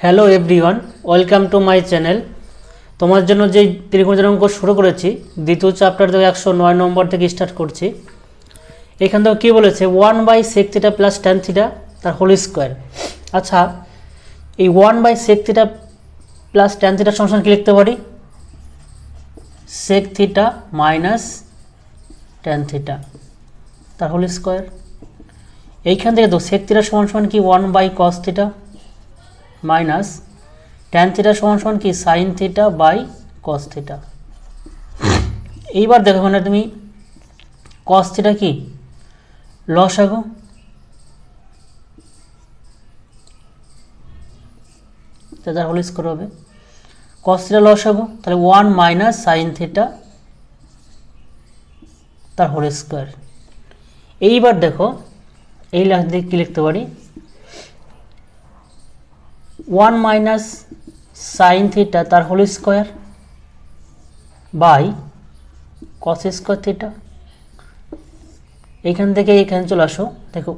Hello everyone, welcome to my channel. তোমার জন্য যে ত্রিকোণমিতির অঙ্ক শুরু করেছি, দ্বিতীয় চ্যাপ্টার থেকে 109 নম্বর থেকে স্টার্ট করছি। এখান থেকে কী বলেছে, 1/sec theta plus tan theta তার হোল স্কোয়ার। আচ্ছা, এই 1/sec theta plus tan theta সমান কি লিখতে পারি? sec theta minus tan theta তার হোল স্কোয়ার। এইখান থেকে তো sec থিটা সমান কি 1/cos theta minus tan theta সমান কি sin theta by cos theta. এইবার দেখো মানে তুমি cos থিটা কি লসাগু, তার হোল স্কোয়ার হবে। cos থিটা লসাগু, তাহলে 1 মাইনাস sin থিটা তার হোল স্কোয়ার। এইবার দেখো এই লাইন দিয়ে কি লিখতে পারি, 1 মাইনাস সাইন থিটা তার whole square by cos square theta. এইখান থেকে এখানে চলে আসো, দেখো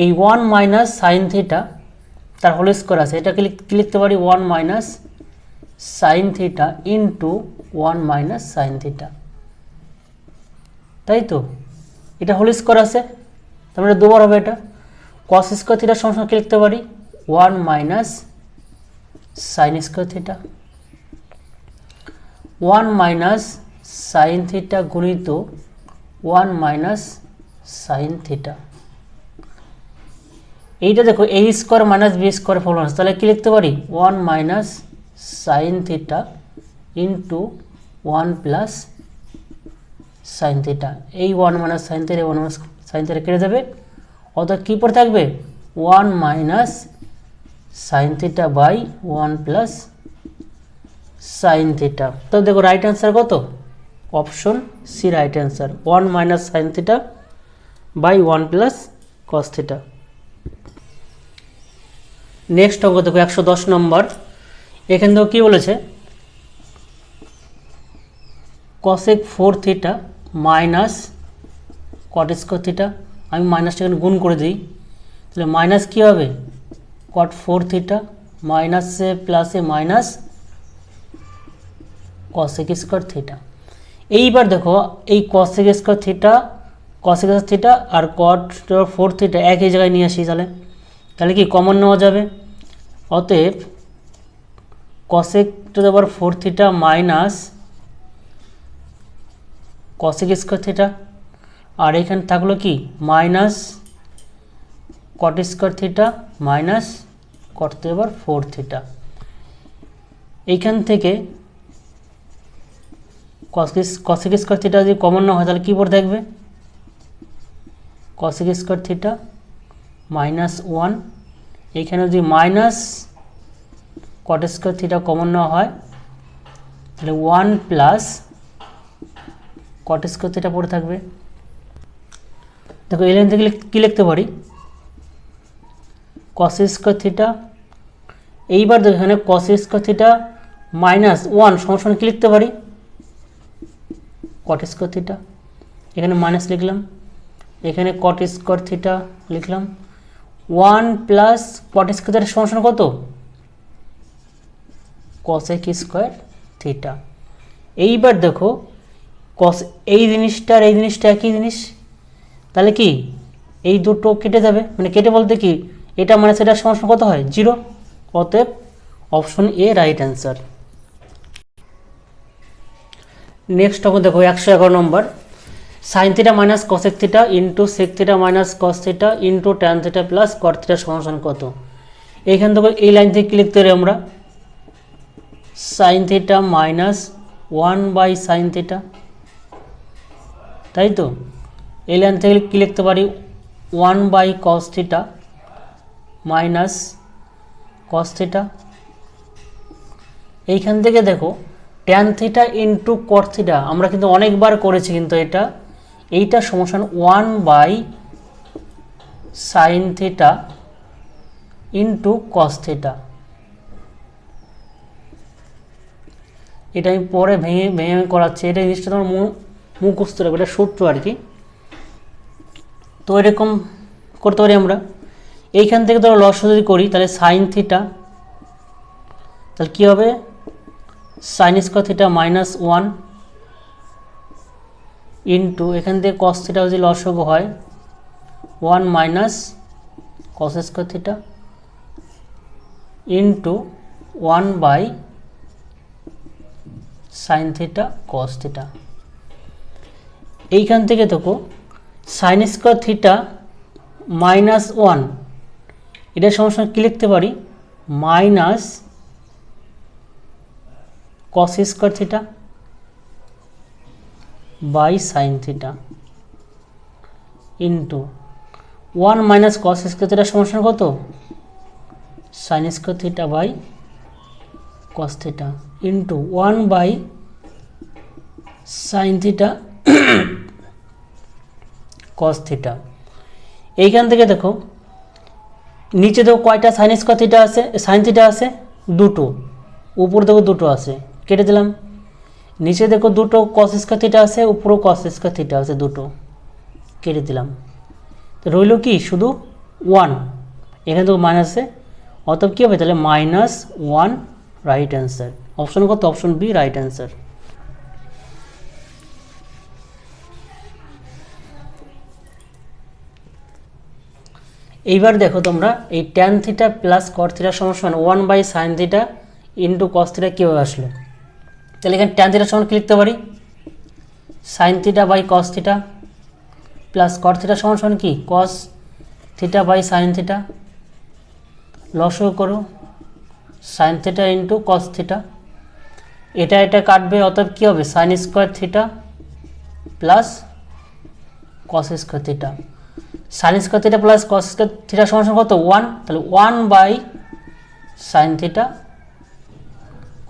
এই 1 মাইনাস সাইন থিটা তার হোল স্কোয়ার আছে, এটা কি লিখতে পারি 1 minus sine theta into 1 minus sine theta, তাই তো? এটা হোল স্কোয়ার আছে, তার মানে দুবার হবে। এটা কস স্কোয়ার থিটার সমান কি লিখতে পারি 1 minus sine square theta, 1 minus sine theta গুণিত 1 মাইনাস সাইন থিটা। এইটা দেখো a square minus B square formula আছে, তাহলে কি লিখতে পারি 1 minus sine theta into 1 plus sine theta. এই 1 minus sine theta 1 minus sine theta কেটে যাবে, অর্থাৎ কী পরে থাকবে 1 minus sine theta by 1 plus sine theta. তো দেখো রাইট অ্যান্সার কত? Option C right answer, 1 minus sine theta by 1 plus cos theta. Next অঙ্ক দেখো 110 নম্বর। এখান থেকে কী বলেছে, cosec 4 theta minus cot square theta. আমি মাইনাসটা এখানে গুণ করে দিই, তাহলে মাইনাস কী হবে কট 4 থিটা মাইনাসে প্লাসে মাইনাস কসেক স্কোয়ার থিটা। এইবার দেখো এই cosec square theta, cosec theta আর কট 4 থিটা একই জায়গায় নিয়ে আসি, তাহলে কি কমন নেওয়া যাবে। অতএব cosec to the power 4 theta minus cosec square theta, আর এখানে থাকলো কি minus cot square theta minus cot to the power 4 theta. এইখান থেকে কসেক স্কোয়ার থিটা যদি কমন না হয় তাহলে কী পড়ে থাকবে কসেক স্কোয়ার থিটা মাইনাস 1। এইখানে যদি minus cot square theta common না হয় তাহলে 1 প্লাস কট স্কোয়ার থিটা পড়ে থাকবে। দেখো এই লাইন থেকে কী লিখতে পারি কস স্কোয়ার থিটা। এইবার দেখো এখানে কস স্কোয়ার থিটা মাইনাস 1 সমান কী লিখতে পারি কট স্কোয়ার থিটা। এখানে মাইনাস লিখলাম, এখানে কট স্কোয়ার থিটা লিখলাম, 1 প্লাস কট স্কোয়ার থিটা সমান কত কসেক স্কোয়ার থিটা। এইবার দেখো কস এই জিনিসটা আর এই জিনিসটা একই জিনিস, তাহলে কি এই দুটো কেটে যাবে, মানে কেটে বলতে কি এটা মানে সেটার সমান কত হয় 0। অতএব option A right answer. Next হবে দেখো 111 নম্বর, sine theta minus cosec theta into sec theta minus cos theta into tan theta plus cot theta সমান কত। এইখান থেকে এই লাইন থেকে কী লিখতে পারি আমরা সাইন থিটা মাইনাস 1/সাইন থিটা, তাই তো? এই লাইন থেকে কী লিখতে পারি 1/কস থিটা মাইনাস কস থিটা। এইখান থেকে দেখো tan theta into cot theta আমরা কিন্তু অনেকবার করেছি, কিন্তু এইটা সমান 1/সাইন থিটা ইন্টু কস থিটা। এটা আমি পরে ভেঙে ভেঙে করাচ্ছি, এটা জিনিসটা তোমার মুখস্থ রাখবে, এটা সূত্র আর কি। তো এরকম করতে পারি আমরা। এইখান থেকে ধরো লস যদি করি তাহলে সাইন থিটা তাহলে কী হবে, sine square theta minus 1 into এখান থেকে কস থিটা যদি লসাগু হয় 1 minus cos square theta into 1 by sine theta cos theta. এইখান থেকে দেখো সাইন স্কোয়ার থিটা মাইনাস 1 এটার সমস্যা কী লিখতে পারি, minus cos square theta by sine theta into 1 minus cos square থিটার সমস্যা কত, sine square theta by cos theta into 1 by sine theta cos theta. এইখান থেকে দেখো নিচে দেখো কয়টা সাইন স্কোয়ার থিটা আছে, সাইন থিটা আছে দুটো, উপর দেখো দুটো আছে, কেটে দিলাম। নিচে দেখো দুটো কস স্কোয়ার থিটা আছে, উপরও কস স্কোয়ার থিটা আছে দুটো, কেটে দিলাম। তো রইল কি শুধু 1, এখানে তো মাইনাসে, অতএব কী হবে তাহলে -1 রাইট অ্যান্সার। অপশন কত, অপশন বি রাইট অ্যান্সার। এইবার দেখো তোমরা এই ট্যান থিটা প্লাস কট থিটার সমান 1 by sine theta into cos theta কীভাবে আসলো। তাহলে এখানে ট্যান থিটার সমান কী লিখতে পারি, sine theta by cos theta plus cot থিটার সমান কি, cos theta by sine theta, লসাগু করো sine theta into cos theta, এটা এটা কাটবে, অতএব কী হবে sine square theta plus cos square theta. Sine square theta plus cos square থিটার সমান কত 1, তাহলে 1 by sine theta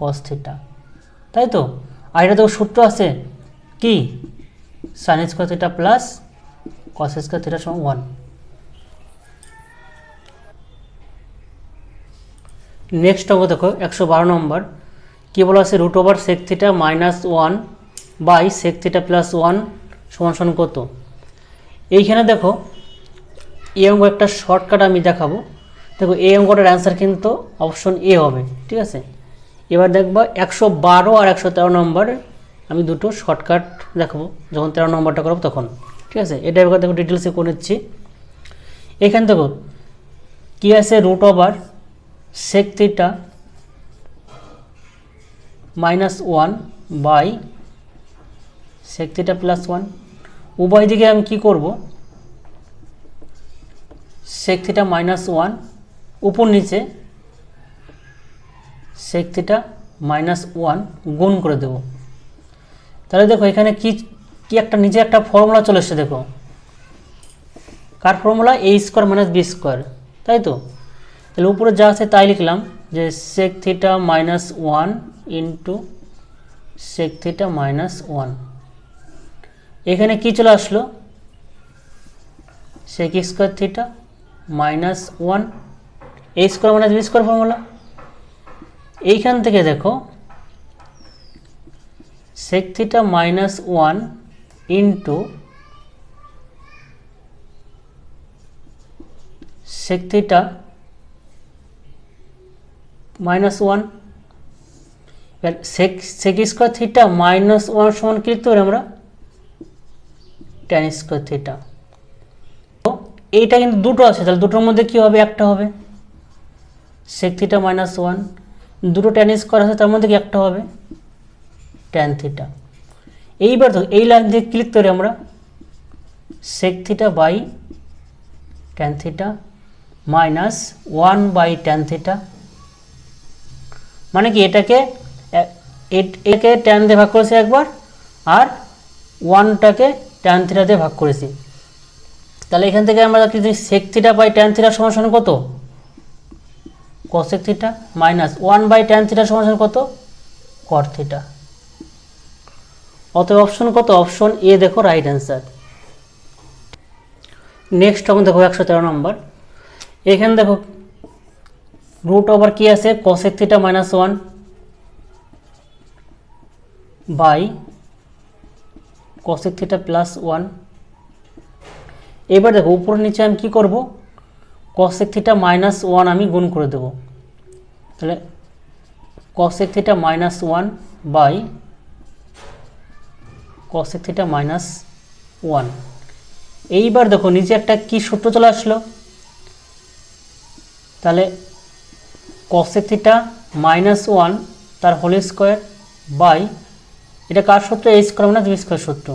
cos theta, তাই তো। আর এটা তো সূত্র আছে কি, sine square theta plus cos square থিটার সমান 1। নেক্সট অঙ্ক দেখো 112 নম্বর, কী বলা আছে, root over sec theta minus 1 by sec theta plus 1 সমান কত। এইখানে দেখো এই অঙ্ক একটা শর্টকাট আমি দেখাবো। দেখো এই অঙ্কটার অ্যান্সার কিন্তু অপশন এ হবে, ঠিক আছে। এবার দেখবা 112 আর 113 নম্বর আমি দুটো শর্টকাট দেখাবো যখন 13 নম্বরটা করবো তখন, ঠিক আছে। এটা এবার দেখো ডিটেলসে করে নিচ্ছি। এখানে দেখো কী আছে, root over sec theta minus 1 by sec theta plus 1, উভয় দিকে আমি কি করব, সেক থিটা মাইনাস 1 উপর নিচে সেক থিটা মাইনাস 1 গুণ করে দেব। তাহলে দেখো এখানে কি কি একটা নিচে একটা ফর্মুলা চলে এসেছে, দেখো কার formula, A square minus B square, তাই তো। তাহলে উপরে যা আছে তাই লিখলাম যে sec theta minus 1 into sec theta minus 1, এখানে কি চলে আসলো, sec square theta minus 1, A square minus B square formula. এইখান থেকে দেখো sec theta minus 1 into sec theta minus 1, এবার সেক স্কোয়ার থিটা মাইনাস 1 সমান কি লিখতে পারি আমরা, ট্যান স্কোয়ার থিটা। তো এইটা কিন্তু দুটো আছে, তাহলে দুটোর মধ্যে কি হবে, একটা হবে সেক থিটা মাইনাস 1, দুটো ট্যান স্কোয়ার আছে তার মধ্যে কি একটা হবে ট্যান থিটা। এইবার তো এই লাইন দিয়ে কি লিখতে পারি আমরা, sec theta by tan theta minus 1 by tan theta, মানে কি এটাকে ট্যান দিয়ে ভাগ করেছি একবার আর 1টাকে ট্যান থিটা দিয়ে ভাগ করেছি। তাহলে এখান থেকে আমরা কি sec theta by tan theta সমান কত, cosec theta minus 1 by tan theta সমান কত, কট থিটা। অতএব অপশন কত, অপশন এ দেখো রাইট অ্যান্সার। নেক্সট তখন দেখো 113 নম্বর, এখানে দেখো রুট ওভার কি আছে, cosec theta minus 1 by cosec theta plus 1। এবার দেখো উপর নিচে আমি কি করব, কসেক থিটা মাইনাস 1 আমি গুণ করে দেব। তাহলে cosec theta minus 1 by cosec theta minus 1। এইবার দেখো নিচে একটা কি সূত্র চলে আসলো, তাহলে cosec থিটা মাইনাস 1 তার হোল স্কোয়ার বাই এটা কার সূত্র, a square minus b square সূত্র।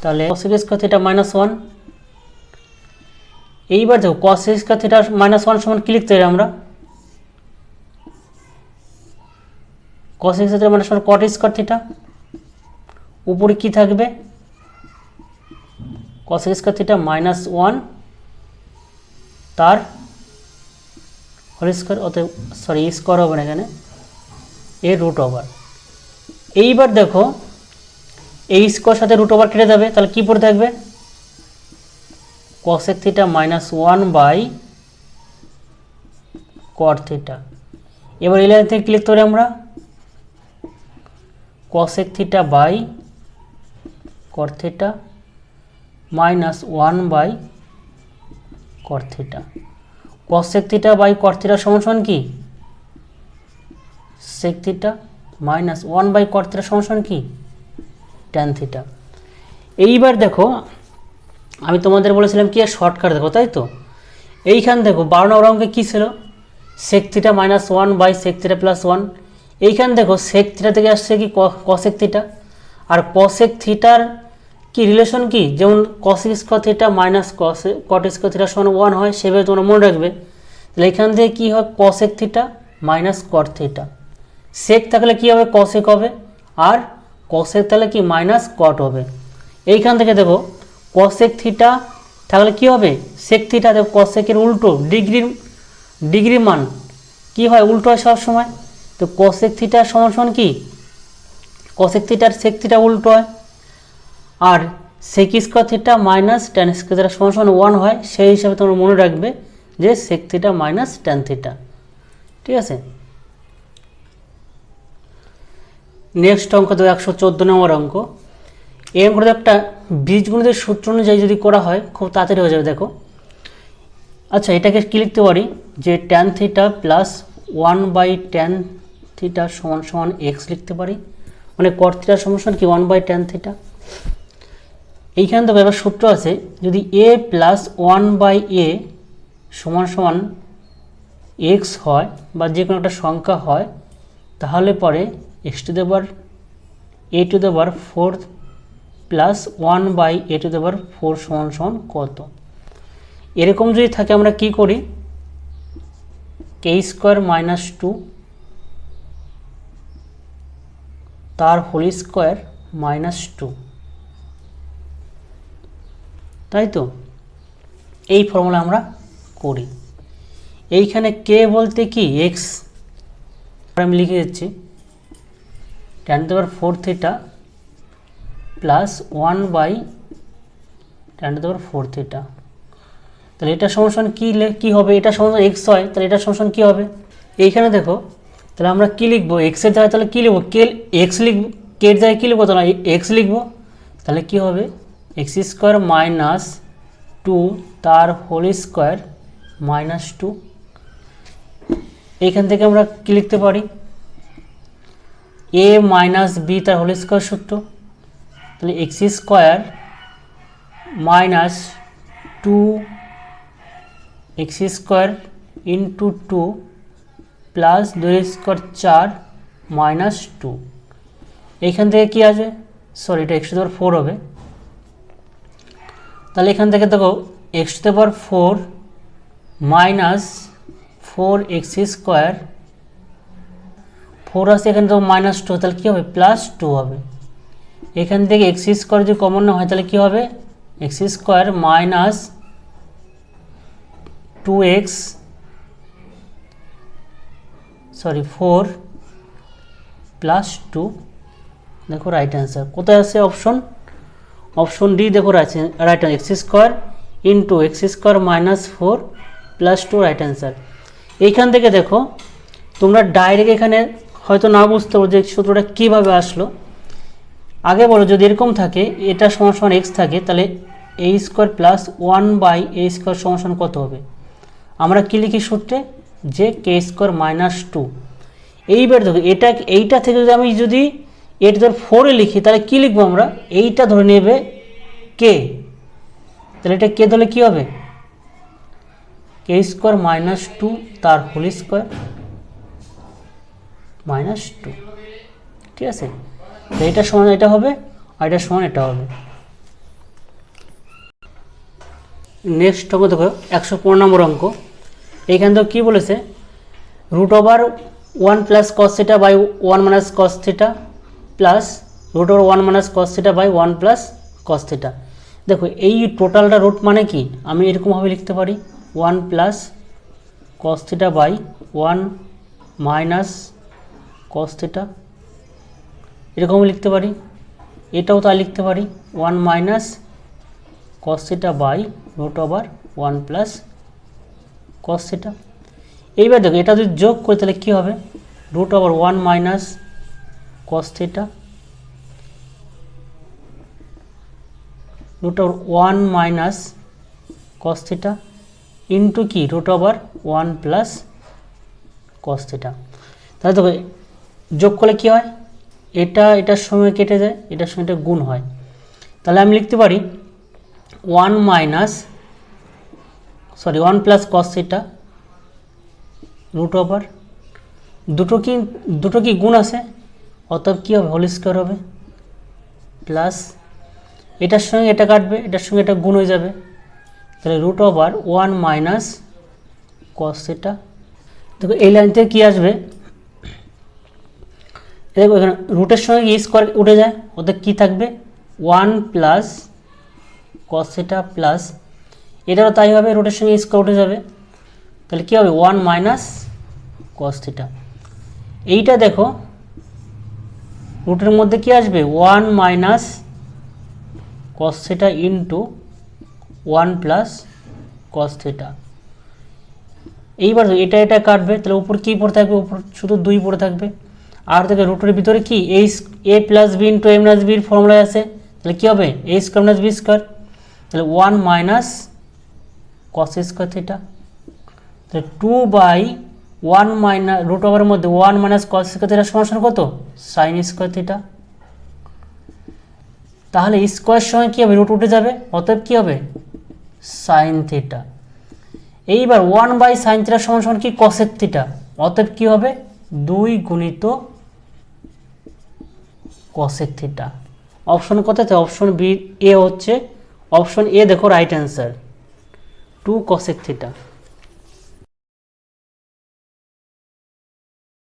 তাহলে cosec স্কোয়ার থিটা মাইনাস 1। এইবার দেখো cosec স্কোয়ার থিটা মাইনাস 1 সমান কি লিখতে পারি আমরা, cosec square theta minus 1 cot square theta, উপরে কি থাকবে cosec স্কোয়ার থিটা মাইনাস 1 তার হোল স্কোয়ার, অতএব সরি স্কোয়ার হবে না এখানে, এর রুট ওভার। এইবার দেখো এই স্কোয়ার সাথে রুট ওভার কেটে যাবে, তাহলে কি পড়ে থাকবে cosec theta minus 1 by cot theta. এবার এই লাইন থেকে কি লিখতে পারি আমরা, cosec theta by cot theta minus 1 by cot theta. cosec theta by cot theta সমান সমান কি sec theta minus 1 by cot theta সমান সমান কি tan থিটা। এইবার দেখো আমি তোমাদের বলেছিলাম কি শর্টকাট দেখো, তাই তো এইখান দেখো 12 নম্বর অঙ্কে কী ছিল, sec theta minus 1 by sec theta plus 1। এইখান দেখো sec থিটা থেকে আসছে কি cosec থিটা, আর cosec থিটার কি রিলেশন কি, যেমন cosec square theta minus cot square theta সমান 1 হয়, সেভাবে তোমরা মনে রাখবে। তাহলে এখান থেকে কী হয় cosec theta minus cot theta, sec থাকলে কি হবে cosec হবে, আর cosec তাহলে কি মাইনাস cot হবে। এইখান থেকে দেখো cosec থিটা থাকলে কি হবে sec থিটা, দেখো cosec এর উল্টো ডিগ্রি মান কি হয় উল্টো হয় সব সময়, তো cosec থিটা সমান সমান কি cosec থিটার sec থিটা উল্টো হয়, আর sec square theta minus tan square theta সমান সমান 1 হয়, সেই হিসাবে তোমরা মনে রাখবে যে sec theta minus tan theta. ঠিক আছে, নেক্সট অঙ্ক তো 114 নম্বর অঙ্ক। এই অঙ্কটা একটা বীজগণিতের সূত্র অনুযায়ী যদি করা হয় খুব তাড়াতাড়ি হয়ে যাবে। দেখো আচ্ছা এটাকে কি লিখতে পারি যে tan theta plus 1 by tan theta সমান সমান এক্স লিখতে পারি, মানে cot থিটা সমান সমান কি 1 বাই tan থিটা। এইখানে তো এবার সূত্র আছে, যদি a প্লাস 1 বাই a সমান সমান এক্স হয় বা যে কোনো একটা সংখ্যা হয়, তাহলে পরে x to the power a to the power 4 plus 1 by a to the power 4 সমান সমান কত। এরকম যদি থাকে আমরা কি করি, কে স্কোয়ার মাইনাস 2 তার হোল স্কোয়ার মাইনাস 2, তাই তো এই ফর্মুলা আমরা করি। এইখানে কে বলতে কি এক্স, আমি লিখে দিচ্ছি tan to the power 4 theta plus 1 by tan to the power 4 theta. তাহলে এটা সমান কি হবে, এটা সমান এক্স হয়, তাহলে এটা সমান কি হবে, এইখানে দেখো তাহলে আমরা কি লিখবো এক্সের জায়গায়, তাহলে কি লিখবো কে এক্স লিখবো, কে জায়গায় কি লিখবো তাহলে এক্স লিখবো, তাহলে কি হবে এক্স স্কোয়ার মাইনাস 2 তার হোল স্কোয়ার মাইনাস 2। এইখান থেকে আমরা কি লিখতে পারি a মাইনাস বি তার হোল স্কোয়ার সূত্র, তাহলে x square minus 2 x square into 2 plus 2 square 4 minus 2। এইখান থেকে কি আসবে, সরি এটা এক্স টু দ্য পাওয়ার 4 হবে, তাহলে এখান থেকে দেখো x two the power 4 minus 4 x square, 4 আসছে এখানে তো মাইনাস 2, তাহলে কী হবে প্লাস 2 হবে। এখান থেকে এক্স স্কোয়ার যদি কমন না হয় তাহলে কী হবে x square minus 2x 4 plus 2, দেখো রাইট অ্যান্সার কোথায় আছে অপশন ডি, দেখো right answer x square into x square minus 4 plus 2 right answer. এইখান থেকে দেখো তোমরা ডাইরেক্ট এখানে হয়তো না বুঝতে পারো যে সূত্রটা কীভাবে আসলো। আগে বলো যদি এরকম থাকে এটা সমান সমান এক্স থাকে, তাহলে a square plus 1 by a square সমান সমান কত হবে, আমরা কী লিখি সূত্রে যে কে স্কোয়ার মাইনাস 2। এইবার দেখো এইটা থেকে যদি এটা ধর 4 লিখি তাহলে কি লিখবো আমরা, এইটা ধরে নেবে কে, তাহলে এটা কে ধরলে কি হবে, কে স্কোয়ার মাইনাস 2 তার হোল স্কোয়ার মাইনাস 2, ঠিক আছে। তো এটা সমান এটা হবে আর এটা সমান এটা হবে। নেক্সট অঙ্ক দেখো 115 নম্বর অঙ্ক। এইখান থেকে কী বলেছে, root over 1 plus cos theta by 1 minus cos theta plus root over 1 minus cos theta by 1 plus cos theta. দেখো এই টোটালটা রুট মানে কি, আমি এরকমভাবে লিখতে পারি 1 plus cos theta by 1 minus cos theta, এরকম লিখতে পারি। এটাও তাই লিখতে পারি 1 minus cos theta by root over 1 plus cos theta. এইবার দেখো এটা যদি যোগ করি তাহলে কী হবে, root over 1 minus cos theta root over 1 minus cos theta into কি root over 1 plus cos theta. তাহলে দেখো যোগ করলে কী হয়, এটার সঙ্গে কেটে যায়, এটার সঙ্গে এটা গুণ হয়। তাহলে আমি লিখতে পারি 1 plus cos theta root over দুটো কি গুণ আছে, অতএব কী হবে হোল স্কোয়ার হবে, প্লাস এটার সঙ্গে এটা কাটবে, এটার সঙ্গে এটা গুণ হয়ে যাবে, তাহলে root over 1 minus cos theta. দেখো এই লাইন থেকে কী আসবে, দেখো এখানে রুটের সঙ্গে কি স্কোয়ার উঠে যায়, ওদের কী থাকবে 1 প্লাস কস থিটা প্লাস এটারও তাই হবে, রুটের সঙ্গে স্কোয়ার উঠে যাবে, তাহলে কী হবে 1 মাইনাস কস থিটা। এইটা দেখো রুটের মধ্যে কি আসবে 1 minus cos theta into 1 plus cos theta. এইবার এটা কাটবে, তাহলে উপর কী পড়ে থাকবে, উপর শুধু 2 পড়ে থাকবে। আর দেখো রুটের ভিতরে কি এ প্লাস বি ইন্টু এ মাইনাস বির ফর্মুলায় আছে, তাহলে কী হবে এ স্কোয়ার মাইনাস বি স্কোয়ার, তাহলে 1 মাইনাস কস স্কোয়ার থিটা, তাহলে 2/1 মাইনাস রুট ওভারের মধ্যে 1 মাইনাস কস স্কোয়ার থিটা সমান কত, সাইন স্কোয়ার থিটা। তাহলে স্কোয়ার সঙ্গে কী হবে রুট উঠে যাবে, অতএব কী হবে সাইন থিটা। এইবার 1/sin থিটা সমান কি কসেক থিটা, অতএব কী হবে 2 গুণিত কসেক থিটা। অপশন কততে, অপশন বি এ হচ্ছে, অপশন এ দেখো রাইট অ্যান্সার 2 কসেক থিটা।